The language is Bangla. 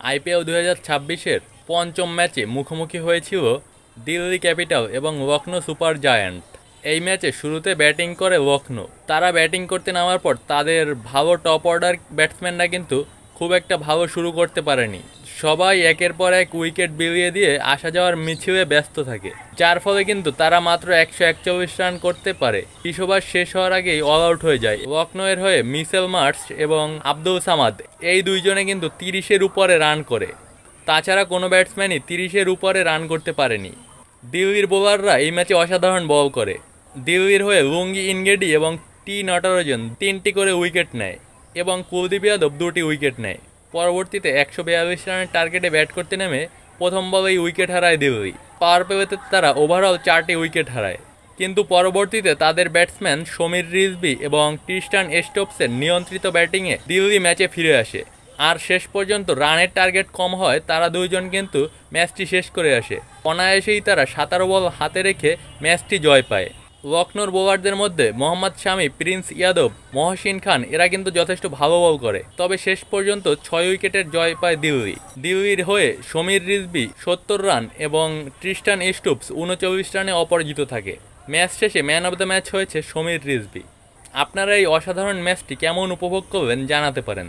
আইপিএল 2026-এর পঞ্চম ম্যাচে মুখোমুখি হয়েছিল দিল্লি ক্যাপিটাল এবং লখনৌ সুপার জায়ান্ট। এই ম্যাচে শুরুতে ব্যাটিং করে লখনৌ। তারা ব্যাটিং করতে নামার পর তাদের ভালো টপ অর্ডার ব্যাটসম্যানরা কিন্তু খুব একটা ভালো শুরু করতে পারেনি। সবাই একের পর এক উইকেট বিলিয়ে দিয়ে আসা যাওয়ার মিছিলে ব্যস্ত থাকে, যার ফলে কিন্তু তারা মাত্র 141 রান করতে পারে। 20 ওভার শেষ হওয়ার আগেই অল আউট হয়ে যায়। লখনৌয়ের হয়ে মিচেল মার্শ এবং আব্দুল সামাদ এই দুইজনে কিন্তু 30-এর উপরে রান করে। তাছাড়া কোনো ব্যাটসম্যানই 30-এর উপরে রান করতে পারেনি। দিল্লির বোলাররা এই ম্যাচে অসাধারণ বল করে। দিল্লির হয়ে লুঙ্গি ইনগেডি এবং টি নটরাজন 3টি করে উইকেট নেয় এবং কুলদীপ যাদব 2টি উইকেট নেয়। পরবর্তীতে 142 রানের টার্গেটে ব্যাট করতে নেমে প্রথম বলেই উইকেট হারায় দিল্লি। পাওয়ার প্লেতে তারা ওভারঅল 4টি উইকেট হারায়, কিন্তু পরবর্তীতে তাদের ব্যাটসম্যান সমীর রিজভি এবং ট্রিস্টান স্টোকসের নিয়ন্ত্রিত ব্যাটিংয়ে দিল্লি ম্যাচে ফিরে আসে। আর শেষ পর্যন্ত রানের টার্গেট কম হয় তারা দুইজন কিন্তু ম্যাচটি শেষ করে আসে। অনায়াসেই তারা 17 বল হাতে রেখে ম্যাচটি জয় পায়। লখনৌর বোলারদের মধ্যে মোহাম্মদ শামি, প্রিন্স ইয়াদব, মহসিন খান এরা কিন্তু যথেষ্ট ভালো বল করে, তবে শেষ পর্যন্ত 6 উইকেটের জয় পায় দিল্লি। দিল্লির হয়ে সমীর রিজভি 70 রান এবং ট্রিস্টান স্টোকস 39 রানে অপরাজিত থাকে। ম্যাচ শেষে ম্যান অব দ্য ম্যাচ হয়েছে সমীর রিজভি। আপনারা এই অসাধারণ ম্যাচটি কেমন উপভোগ করবেন জানাতে পারেন।